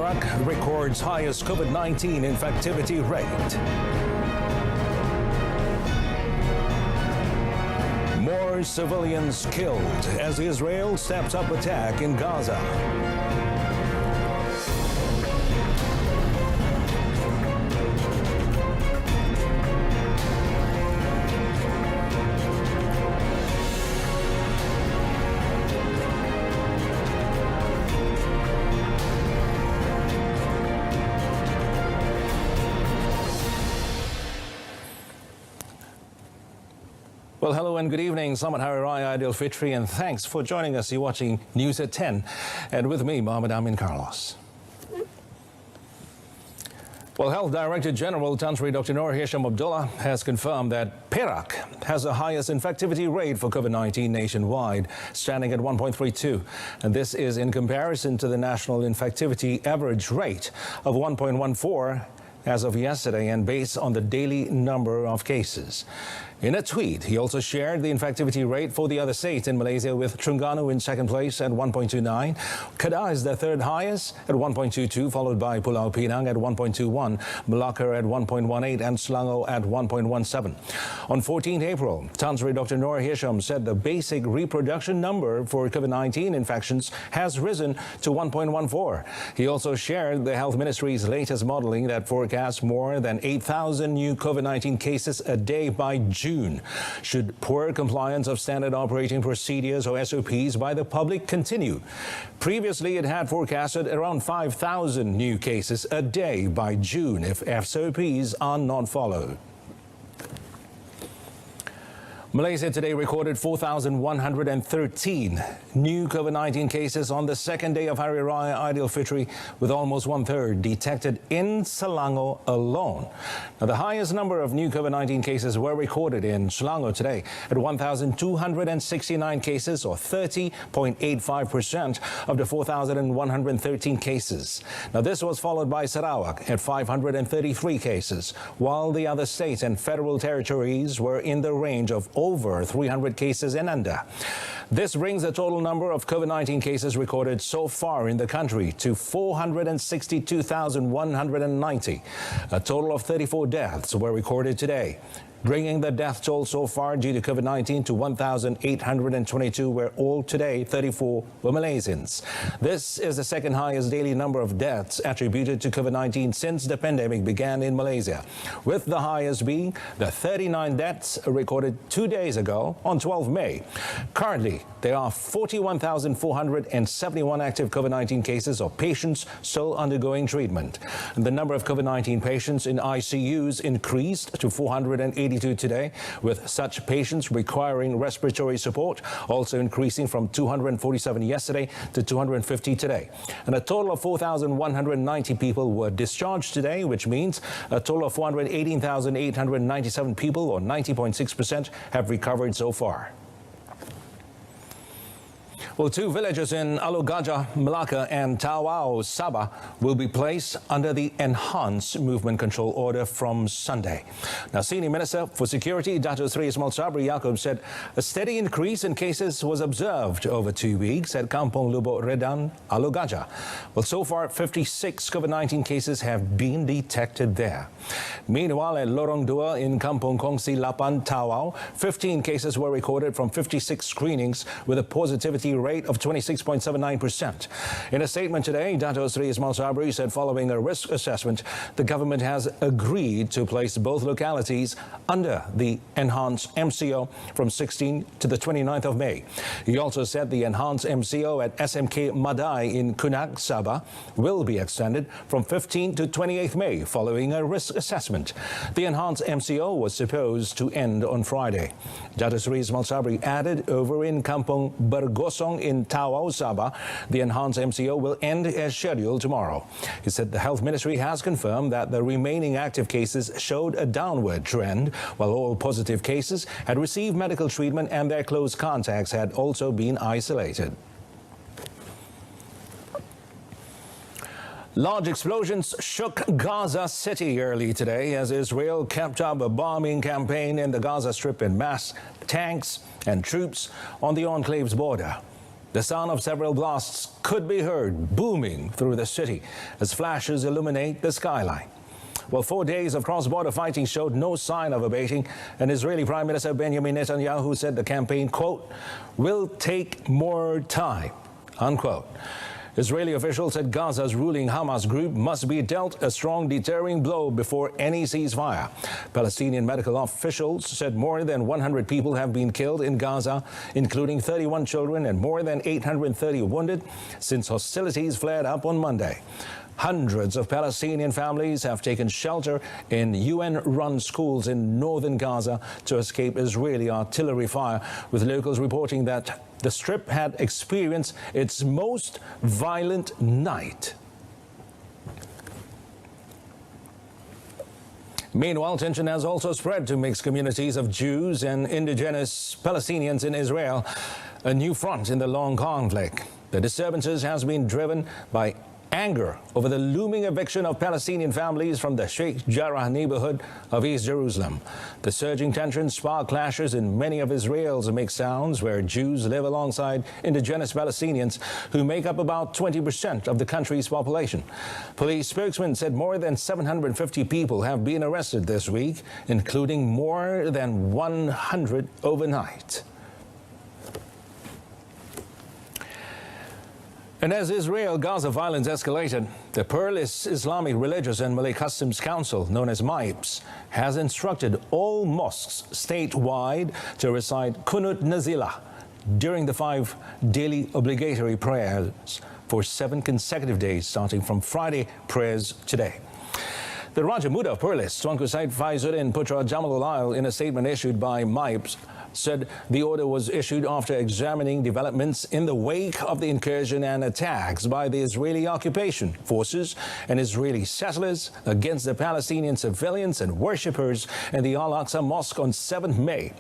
Perak records highest COVID-19 infectivity rate. More civilians killed as Israel steps up attack in Gaza. Well, hello and good evening. Selamat Hari Raya Aidilfitri, and thanks for joining us. You're watching News at 10, and with me, Mohammed Amin Carlos. Well, Health Director General Tan Sri Dr. Noor Hisham Abdullah has confirmed that Perak has the highest infectivity rate for COVID-19 nationwide, standing at 1.32. And this is in comparison to the national infectivity average rate of 1.14 as of yesterday, and based on the daily number of cases. In a tweet, he also shared the infectivity rate for the other states in Malaysia, with Terengganu in second place at 1.29. Kedah is the third highest at 1.22, followed by Pulau Pinang at 1.21, Malacca at 1.18 and Selangor at 1.17. On 14th April, Tan Sri Dr. Noor Hisham said the basic reproduction number for COVID-19 infections has risen to 1.14. He also shared the Health Ministry's latest modelling that forecasts more than 8,000 new COVID-19 cases a day by June. Should poor compliance of standard operating procedures or SOPs by the public continue. Previously, it had forecasted around 5,000 new cases a day by June if SOPs are not followed. Malaysia today recorded 4,113 new COVID-19 cases on the second day of Hari Raya Aidilfitri, with almost one-third detected in Selangor alone. Now, the highest number of new COVID-19 cases were recorded in Selangor today at 1,269 cases, or 30.85% of the 4,113 cases. Now, this was followed by Sarawak at 533 cases, while the other states and federal territories were in the range of over 300 cases and under. This brings the total number of COVID-19 cases recorded so far in the country to 462,190. A total of 34 deaths were recorded today, bringing the death toll so far due to COVID-19 to 1,822, where all today 34 were Malaysians. This is the second highest daily number of deaths attributed to COVID-19 since the pandemic began in Malaysia, with the highest being the 39 deaths recorded 2 days ago on 12 May. Currently, there are 41,471 active COVID-19 cases or patients still undergoing treatment. And the number of COVID-19 patients in ICUs increased to 482 today, with such patients requiring respiratory support also increasing from 247 yesterday to 250 today. And a total of 4,190 people were discharged today, which means a total of 418,897 people, or 90.6%, have recovered so far. Well, 2 villages in Alor Gajah, Malacca and Tawau, Sabah will be placed under the enhanced movement control order from Sunday. Now, Senior Minister for Security, Dato' Sri Ismail Sabri Yaakob, said a steady increase in cases was observed over 2 weeks at Kampung Lubuk Redan, Alor Gajah. Well, so far, 56 COVID-19 cases have been detected there. Meanwhile, at Lorong Dua in Kampung Kongsi Lapan, Tawau, 15 cases were recorded from 56 screenings, with a positivity rate of 26.79%. In a statement today, Dato' Sri Ismail Sabri said following a risk assessment, the government has agreed to place both localities under the enhanced MCO from 16th to the 29th of May. He also said the enhanced MCO at SMK Madai in Kunak, Sabah, will be extended from 15th to 28th May following a risk assessment. The enhanced MCO was supposed to end on Friday. Dato' Sri Ismail Sabri added over in Kampung Bergosong in Tawau, Sabah, the enhanced MCO will end as scheduled tomorrow. He said the Health Ministry has confirmed that the remaining active cases showed a downward trend, while all positive cases had received medical treatment and their close contacts had also been isolated. Large explosions shook Gaza City early today as Israel kept up a bombing campaign in the Gaza Strip in mass tanks and troops on the enclave's border. The sound of several blasts could be heard booming through the city as flashes illuminate the skyline. Well, 4 days of cross-border fighting showed no sign of abating, and Israeli Prime Minister Benjamin Netanyahu said the campaign, quote, will take more time, unquote. Israeli officials said Gaza's ruling Hamas group must be dealt a strong deterring blow before any ceasefire. Palestinian medical officials said more than 100 people have been killed in Gaza, including 31 children and more than 830 wounded since hostilities flared up on Monday. Hundreds of Palestinian families have taken shelter in UN-run schools in northern Gaza to escape Israeli artillery fire, with locals reporting that the Strip had experienced its most violent night. Meanwhile, tension has also spread to mixed communities of Jews and indigenous Palestinians in Israel, a new front in the long conflict. The disturbances has been driven by anger over the looming eviction of Palestinian families from the Sheikh Jarrah neighborhood of East Jerusalem. The surging tensions spark clashes in many of Israel's mixed towns where Jews live alongside indigenous Palestinians who make up about 20% of the country's population. Police spokesman said more than 750 people have been arrested this week, including more than 100 overnight. And as Israel-Gaza violence escalated, the Pluralist Islamic Religious and Malay Customs Council, known as MIPS, has instructed all mosques statewide to recite Qunut Nazilah during the 5 daily obligatory prayers for 7 consecutive days, starting from Friday prayers today. The Raja Muda of Perlis, Tuanku Said Faizuddin Putra Jamalul Ail, in a statement issued by MIPS, said the order was issued after examining developments in the wake of the incursion and attacks by the Israeli occupation forces and Israeli settlers against the Palestinian civilians and worshippers in the Al-Aqsa Mosque on 7th May.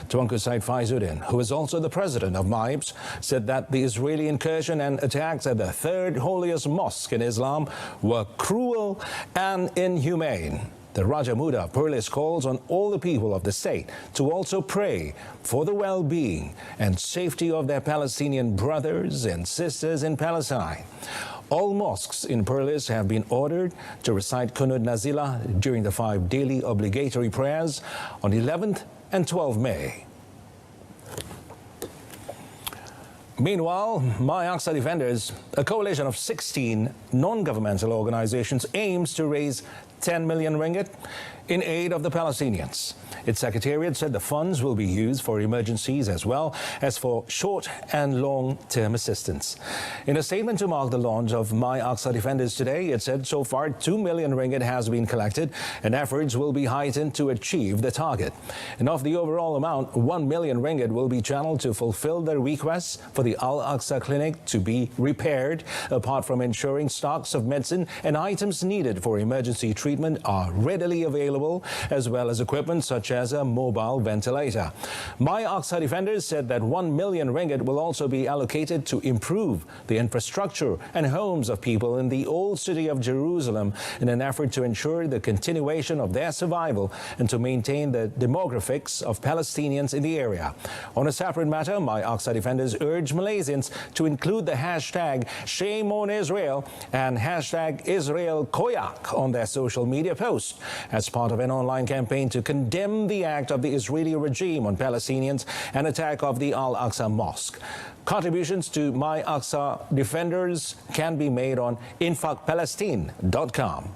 Tuanku Said Faizuddin, who is also the president of MIPS, said that the Israeli incursion and attacks at the third holiest mosque in Islam were cruel and inhumane. The Raja Muda of Perlis calls on all the people of the state to also pray for the well-being and safety of their Palestinian brothers and sisters in Palestine. All mosques in Perlis have been ordered to recite Qunut Nazilah during the 5 daily obligatory prayers on 11th and 12th May. Meanwhile, My Aqsa Defenders, a coalition of 16 non-governmental organizations, aims to raise 10 million ringgit in aid of the Palestinians. Its secretariat said the funds will be used for emergencies as well as for short and long-term assistance. In a statement to mark the launch of My Aqsa Defenders today, it said so far 2 million ringgit has been collected and efforts will be heightened to achieve the target. And of the overall amount, 1 million ringgit will be channeled to fulfill the requests for the Al-Aqsa Clinic to be repaired, apart from ensuring stocks of medicine and items needed for emergency treatment are readily available, as well as equipment such as a mobile ventilator. My Aqsa Defenders said that 1 million ringgit will also be allocated to improve the infrastructure and homes of people in the old city of Jerusalem in an effort to ensure the continuation of their survival and to maintain the demographics of Palestinians in the area. On a separate matter, My Aqsa Defenders urge Malaysians to include the hashtag Shame on Israel and hashtag Israel Koyak on their social media posts as part of an online campaign to condemn the act of the Israeli regime on Palestinians and attack of the Al-Aqsa Mosque. Contributions to My Aqsa Defenders can be made on infaqpalestine.com.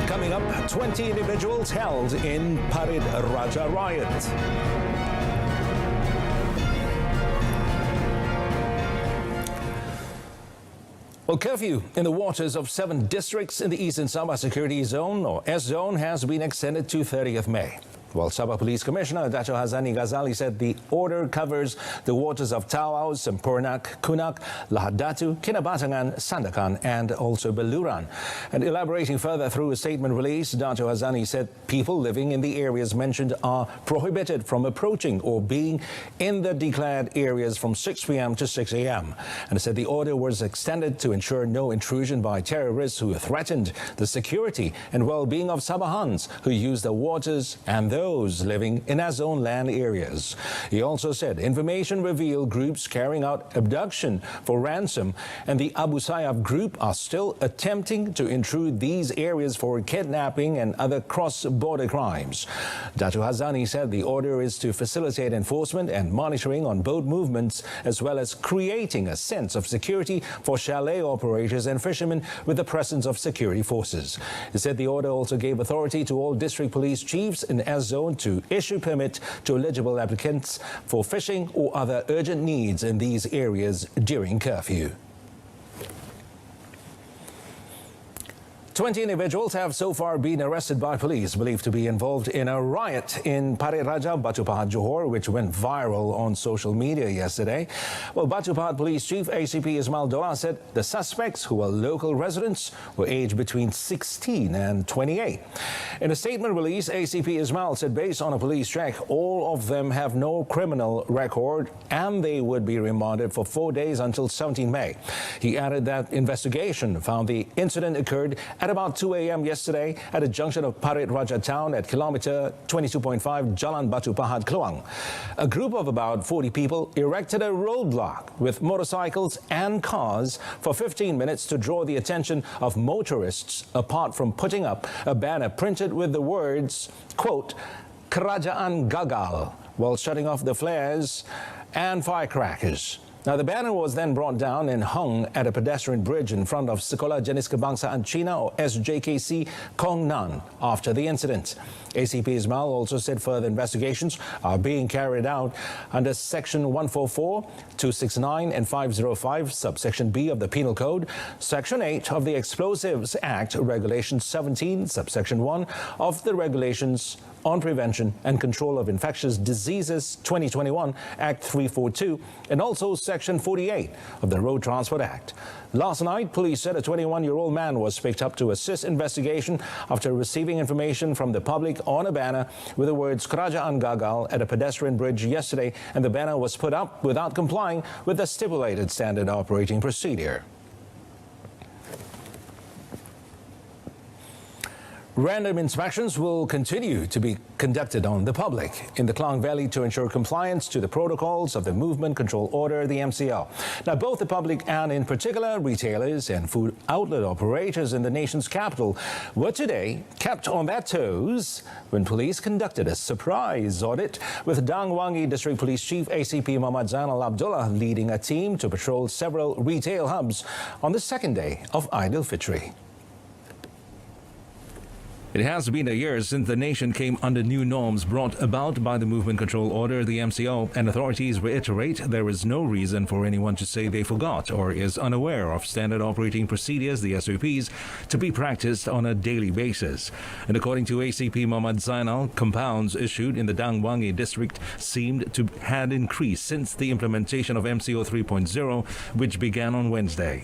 Coming up, 20 individuals held in Parid Raja riot. Well, curfew in the waters of 7 districts in the Eastern Sabah Security Zone, or S Zone, has been extended to 30th May. While Sabah Police Commissioner Dato' Hazani Ghazali said the order covers the waters of Tawau, Sempornak, Kunak, Lahad Datu, Kinabatangan, Sandakan and also Beluran. And elaborating further through a statement release, Dato' Hazani said people living in the areas mentioned are prohibited from approaching or being in the declared areas from 6 p.m. to 6 a.m. And said the order was extended to ensure no intrusion by terrorists who threatened the security and well-being of Sabahans who use the waters and those living in our zone land areas. He also said information revealed groups carrying out abduction for ransom and the Abu Sayyaf group are still attempting to intrude these areas for kidnapping and other cross-border crimes. Dato' Hazani said the order is to facilitate enforcement and monitoring on boat movements as well as creating a sense of security for chalet operators and fishermen with the presence of security forces. He said the order also gave authority to all district police chiefs in S zone to issue permit to eligible applicants for fishing or other urgent needs in these areas during curfew. 20 individuals have so far been arrested by police believed to be involved in a riot in Parit Raja, Batu Pahat, Johor, which went viral on social media yesterday. Well, Batu Pahat Police Chief ACP Ismail Doa said the suspects, who are local residents, were aged between 16 and 28. In a statement released, ACP Ismail said based on a police check, all of them have no criminal record and they would be remanded for 4 days until 17 May. He added that investigation found the incident occurred at about 2 a.m. yesterday at a junction of Parit Raja town at kilometer 22.5 Jalan Batu Pahat, Kluang. A group of about 40 people erected a roadblock with motorcycles and cars for 15 minutes to draw the attention of motorists, apart from putting up a banner printed with the words, quote, "Kerajaan gagal," while shutting off the flares and firecrackers. Now, the banner was then brought down and hung at a pedestrian bridge in front of Sekolah Jenis Kebangsaan Cina or SJKC Kong Nan after the incident. ACP Ismail also said further investigations are being carried out under Section 144, 269 and 505, subsection B of the Penal Code, Section 8 of the Explosives Act, Regulation 17, subsection 1 of the Regulations on Prevention and Control of Infectious Diseases 2021 Act 342 and also Section 48 of the Road Transport Act. Last night, police said a 21-year-old man was picked up to assist investigation after receiving information from the public on a banner with the words "Kerajaan gagal" at a pedestrian bridge yesterday, and the banner was put up without complying with the stipulated standard operating procedure. Random inspections will continue to be conducted on the public in the Klang Valley to ensure compliance to the protocols of the Movement Control Order, the MCO. Now, both the public and in particular retailers and food outlet operators in the nation's capital were today kept on their toes when police conducted a surprise audit with Dang Wangi District Police Chief ACP Muhammad Zainal Abdullah leading a team to patrol several retail hubs on the second day of Aidilfitri. It has been a year since the nation came under new norms brought about by the Movement Control Order, the MCO, and authorities reiterate there is no reason for anyone to say they forgot or is unaware of standard operating procedures, the SOPs, to be practiced on a daily basis. And according to ACP Muhammad Zainal, compounds issued in the Dang Wangi district seemed to had increased since the implementation of MCO 3.0, which began on Wednesday.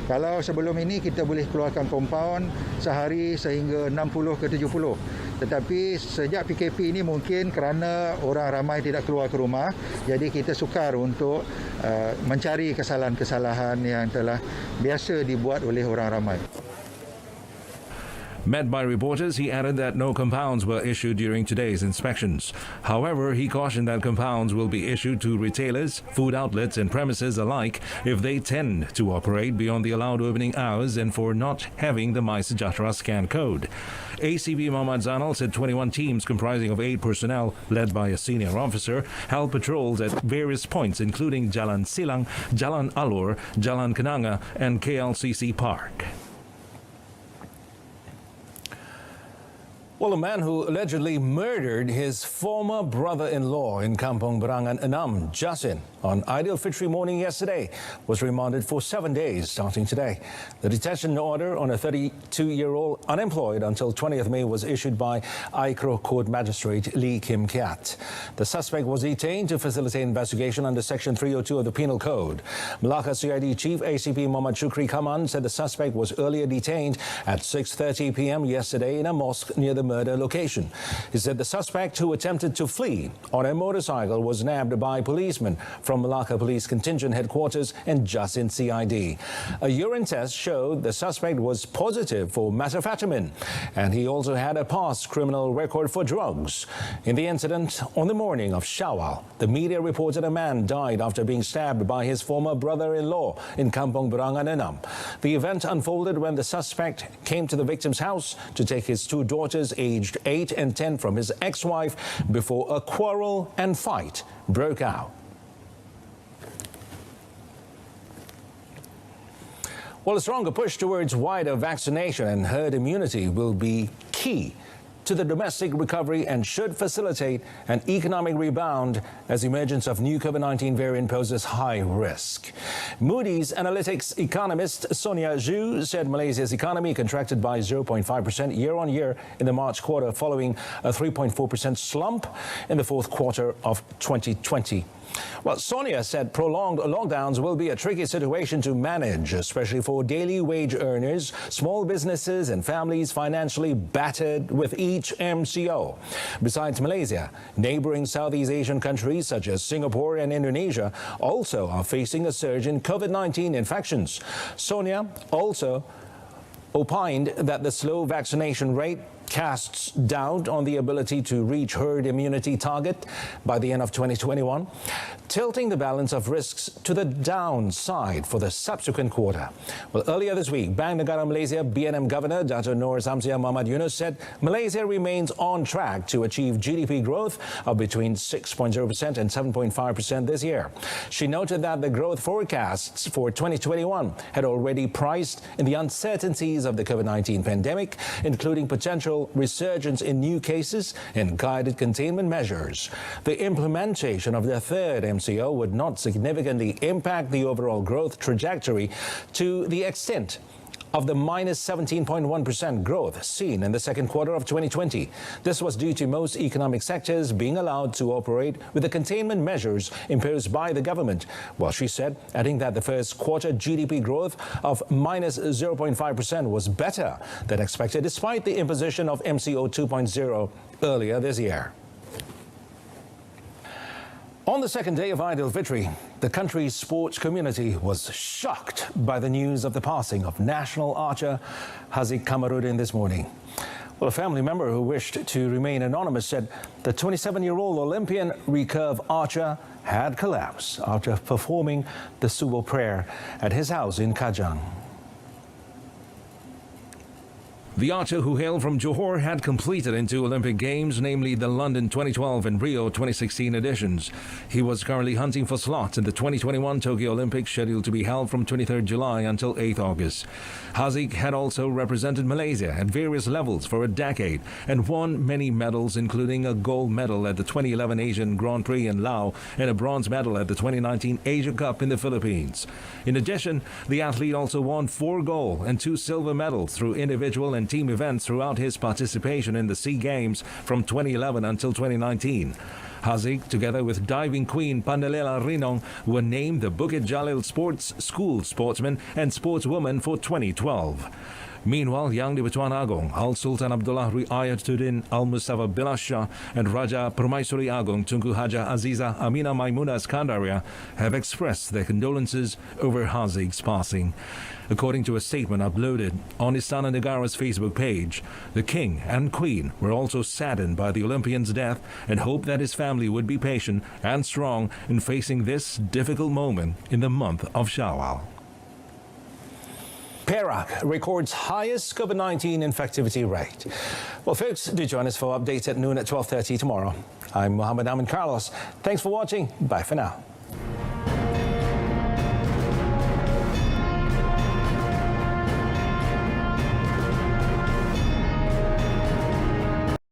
Kalau sebelum ini kita boleh keluarkan kompaun sehari sehingga 60 ke 70. Tetapi sejak PKP ini mungkin kerana orang ramai tidak keluar ke rumah, jadi kita sukar untuk mencari kesalahan-kesalahan yang telah biasa dibuat oleh orang ramai. Met by reporters, he added that no compounds were issued during today's inspections. However, he cautioned that compounds will be issued to retailers, food outlets and premises alike if they tend to operate beyond the allowed opening hours and for not having the My Sejahtera scan code. ACP Muhammad Zainal said 21 teams comprising of 8 personnel, led by a senior officer, held patrols at various points including Jalan Silang, Jalan Alur, Jalan Kenanga and KLCC Park. Well, a man who allegedly murdered his former brother-in-law in Kampong Berangan 6, Jasin, on Aidilfitri morning yesterday was remanded for 7 days starting today. The detention order on a 32-year-old unemployed until 20th May was issued by Aikro Court Magistrate Lee Kim Kiat. The suspect was detained to facilitate investigation under Section 302 of the Penal Code. Melaka CID Chief ACP Muhammad Shukri Kaman said the suspect was earlier detained at 6:30 p.m. yesterday in a mosque near the murder location. He said the suspect, who attempted to flee on a motorcycle, was nabbed by policemen from Melaka Police Contingent Headquarters and Jasin CID. A urine test showed the suspect was positive for methamphetamine, and he also had a past criminal record for drugs. In the incident on the morning of Shawwal, the media reported a man died after being stabbed by his former brother-in-law in Kampong Berangan 6. The event unfolded when the suspect came to the victim's house to take his two daughters aged 8 and 10 from his ex-wife before a quarrel and fight broke out. Well, a stronger push towards wider vaccination and herd immunity will be key to the domestic recovery and should facilitate an economic rebound as emergence of new COVID-19 variant poses high risk. Moody's Analytics economist Sonia Zhu said Malaysia's economy contracted by 0.5% year-on-year in the March quarter, following a 3.4% slump in the fourth quarter of 2020. Well, Sonia said prolonged lockdowns will be a tricky situation to manage, especially for daily wage earners, small businesses and families financially battered with each MCO. Besides Malaysia, neighboring Southeast Asian countries such as Singapore and Indonesia also are facing a surge in COVID-19 infections. Sonia also opined that the slow vaccination rate casts doubt on the ability to reach herd immunity target by the end of 2021, tilting the balance of risks to the downside for the subsequent quarter. Well, earlier this week, Bank Negara Malaysia BNM Governor Dato' Nur Samsia Muhammad Yunus said Malaysia remains on track to achieve GDP growth of between 6.0% and 7.5% this year. She noted that the growth forecasts for 2021 had already priced in the uncertainties of the COVID-19 pandemic, including potential resurgence in new cases and guided containment measures. The implementation of the third MCO would not significantly impact the overall growth trajectory to the extent of the minus 17.1% growth seen in the second quarter of 2020. This was due to most economic sectors being allowed to operate with the containment measures imposed by the government. Well, she said, adding that the first quarter GDP growth of minus 0.5% was better than expected despite the imposition of MCO 2.0 earlier this year. On the second day of Aidilfitri, the country's sports community was shocked by the news of the passing of national archer Haziq Kamarudin this morning. Well, a family member who wished to remain anonymous said the 27-year-old Olympian recurve archer had collapsed after performing the subuh prayer at his house in Kajang. The archer, who hailed from Johor, had completed in 2 Olympic Games, namely the London 2012 and Rio 2016 editions. He was currently hunting for slots in the 2021 Tokyo Olympics, scheduled to be held from 23rd July until 8th August. Haziq had also represented Malaysia at various levels for a decade and won many medals, including a gold medal at the 2011 Asian Grand Prix in Laos and a bronze medal at the 2019 Asia Cup in the Philippines. In addition, the athlete also won 4 gold and 2 silver medals through individual and team events throughout his participation in the SEA Games from 2011 until 2019. Haziq, together with diving queen Pandalela Rinong, were named the Bukit Jalil Sports School Sportsman and Sportswoman for 2012. Meanwhile, Yang di-Pertuan Agong, Al-Sultan Abdullah Riayatuddin Al-Mustafa Bilal Shah and Raja Permaisuri Agong Tunku Haja Aziza Amina Maimuna Skandaria have expressed their condolences over Haziq's passing. According to a statement uploaded on Istana Negara's Facebook page, the King and Queen were also saddened by the Olympian's death and hope that his family would be patient and strong in facing this difficult moment in the month of Shawwal. Perak records highest COVID-19 infectivity rate. Well, folks, do join us for updates at noon at 12:30 tomorrow. I'm Mohammed Amin Carlos. Thanks for watching. Bye for now.